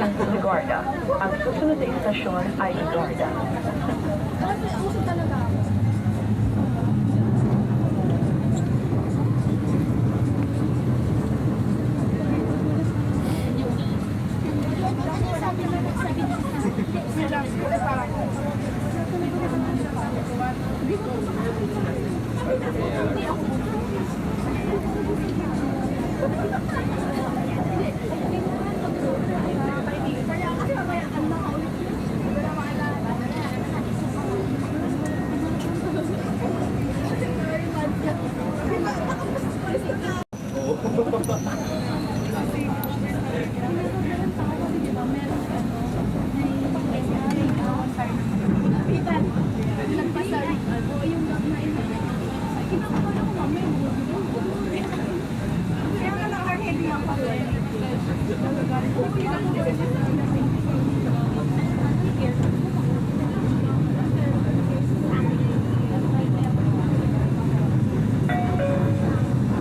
Station, Ligarda. Ang susunod na istasyon ay Ligarda.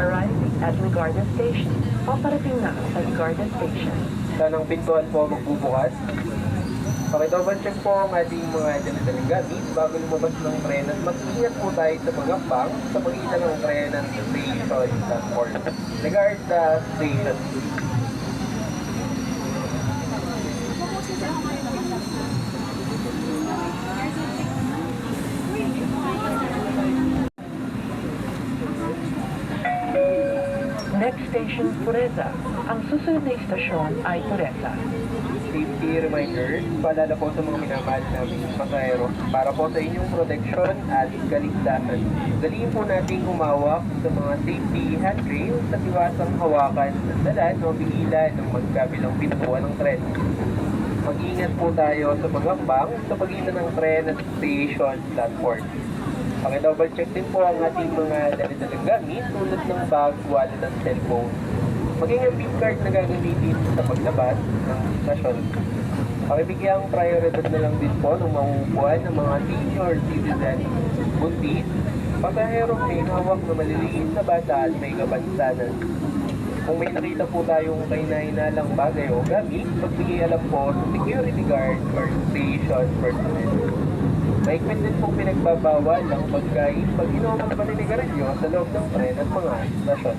Arriving at Ligarda Station. Paparating na sa Ligarda Station. Saan ang pintuan po magbubukas? Pakidouble check po ang ating mga dala-dalang gamit bago lumabas ng tren at mag-ingat po tayo sa pag-ampang sa pagitan ng tren at station platform. Ligarda Station. Next station, Pureza. Ang susunod na istasyon ay Pureza. Safety reminder, paalala po sa mga minamahal namin pasahero para po sa inyong proteksyon at kaligtasan. Daliin po nating humawak sa mga safety handrails at iwasang hawakan ng dalan o bigilan ng magkabilang pintuan ng tren. Mag-ingat po tayo sa pag-ambang sa pagitan ng tren at station platform. Paki-double check din po ang ating mga dala-dalang gamit tulad ng bag, wallet at cellphone. Maging ang PIN card na gagamitin sa paglabas ng stasyon. Pakibigyang prioridad na lang din po ng mahuhuan ng mga senior citizen, buntis, pasaherong may hawak na maliliit na bata at may kapansanan. Kung may nakita po tayong kainahinalang bagay o gamit, magbigay alam po sa security guard or station personnel. Mahigpit din pong pinagbabawal ang pagkain pag inuman na paninigarilyo sa loob ng tren at mga stasyon.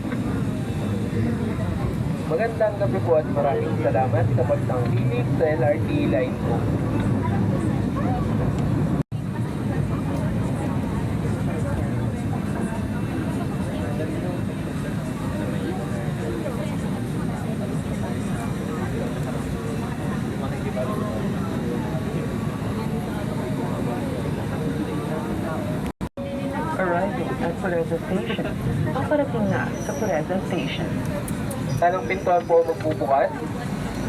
Magandang gabi po at maraming salamat sa pagtangkilik sa LRT Line 2. Arriving at Pureza Station. Paparating na sa Pureza Station. Saan ang pintuan po magbubukas?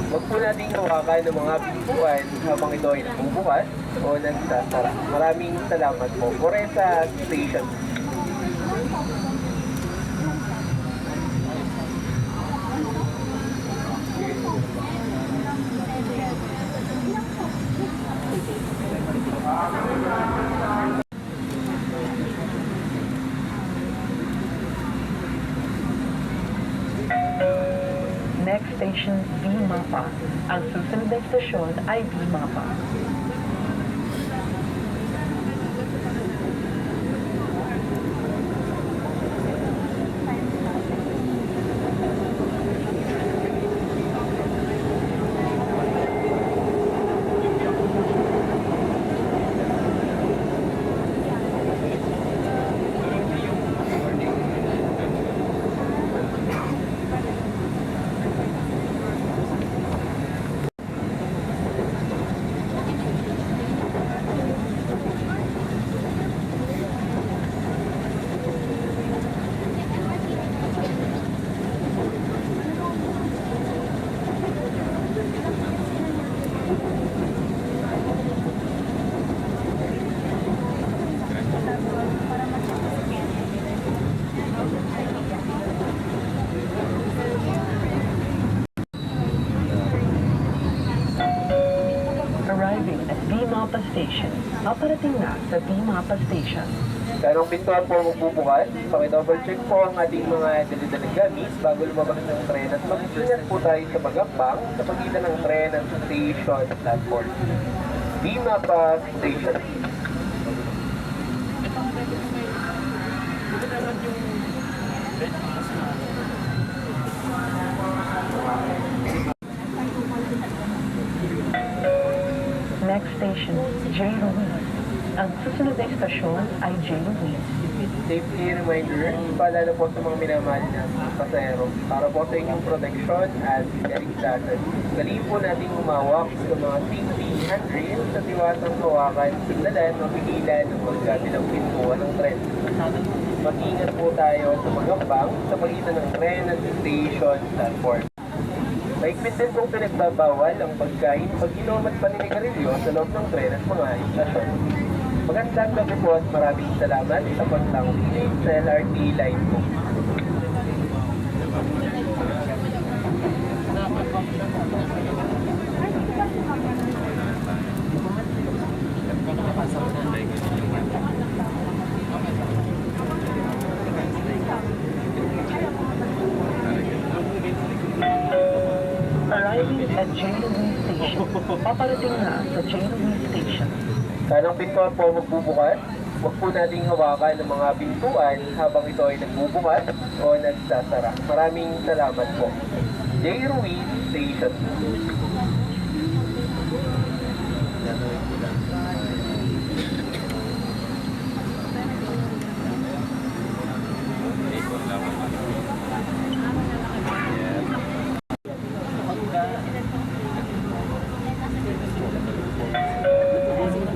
Huwag po natin hawakan ng mga pintuan habang ito ay nagbubukas o nagsasara. Maraming salamat po. Pureza Station. Next station, Bimapa. Ang susunod na istasyon ay Bimapa. Arriving at Bimapa Station. Paparating na sa Bimapa Station. Kanang pintuan po magbubukas, paki-double check po ang ating mga dalidalang gamit bago lumabas ng tren at mag-ingat po tayo sa magambang sa pagitan ng tren at station platform. Dimapa Station. Next station, J. Louise. Ang susunod na istasyon ay J. Louise. Safety reminder, paalala po sa mga minamahal na pasahero para po sa inyong proteksyon at kaligtasan. Galing po natin humawak sa mga safety handrails at iwasang hawakan, signalan o pigilan ng magkabilang pintuan ng tren. Mag-ingat po tayo sa magambang sa pagitan ng tren at station platform. Mahigpit din pong pinagbabawal ang pagkain, pag-inom at paninigarilyo sa loob ng tren at mga istasyon. Magandang gabi po at maraming salamat sa pagtangkilik sa LRT Line po. Arriving at J. Louise Station. Paparating na sa J. Louise Station. Kanang pintuan po magbubukas, huwag po nating hawakan ng mga pintuan habang ito ay nagbubukas o nagsasara. Maraming salamat po. J. Ruiz Station.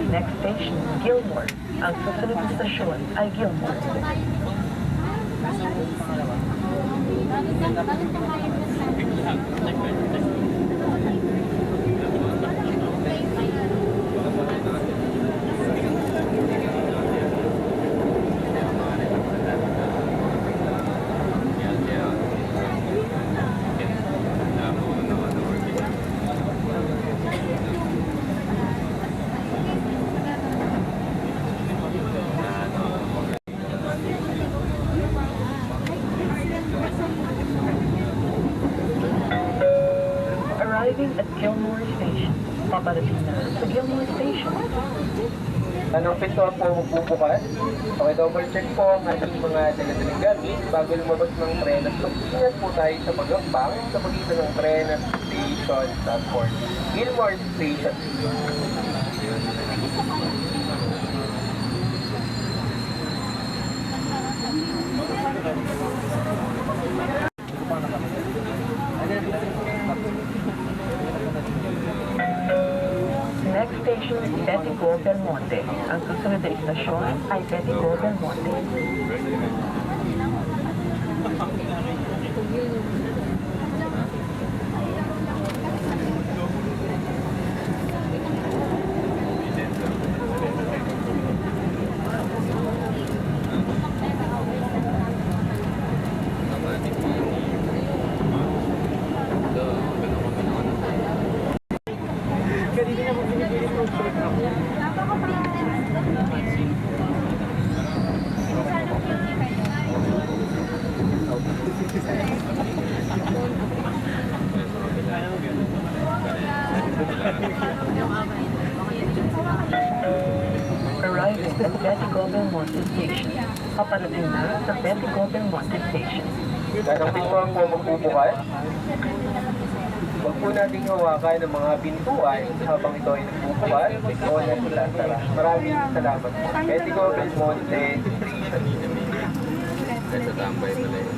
Next station, Gilmore. Ang susunod na istasyon ay Gilmore. Arriving at Gilmore Station. Paparating na sa Gilmore Station. Kanang pintuan po magbubukas, paki-double check po ang ating mga dala-dalang gamit bago lumabas ng tren at mag-ingat po tayo sa magambang sa pagitan ng tren at station platform. Gilmore Station. Next station is Betico Belmonte. Ang susunod na istasyon ay Betico Belmonte. Arriving at Betico Belmonte Station. Paparating na sa Betico Belmonte Station. Kanang pintuan po magbubukas, huwag po nating hawakan ng mga pintuan habang ito ay nagbubukas o nagsulasara. Maraming salamat po. Betico Belmonte Station. Nasa tambay pala yun.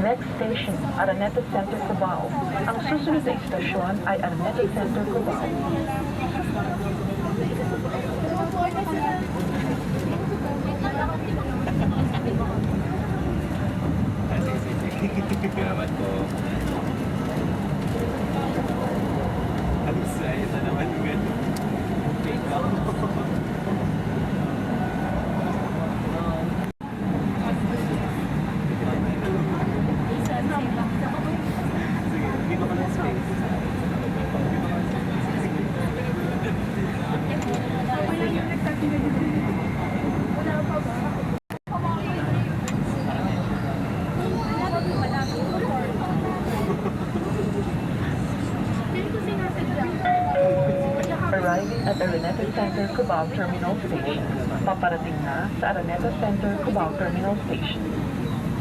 Next station, Araneta Center, Cubao. Ang susunod na istasyon ay Araneta Center, Cubao. Salamat po. Alis na ito naman yung Araneta Center, Cubao Terminal Station. Paparating na sa Araneta Center, Cubao Terminal Station.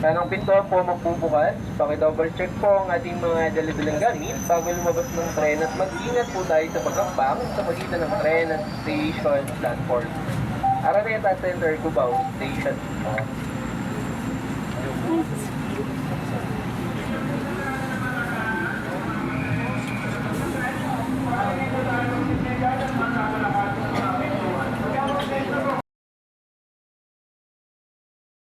Kanang pintuan po magbubukas, paki-double check po ang ating mga dala-dalang gamit bago lumabas ng tren at mag-ingat po tayo sa pagkakbang sa pagitan ng tren at station platform. Araneta Center, Cubao Station.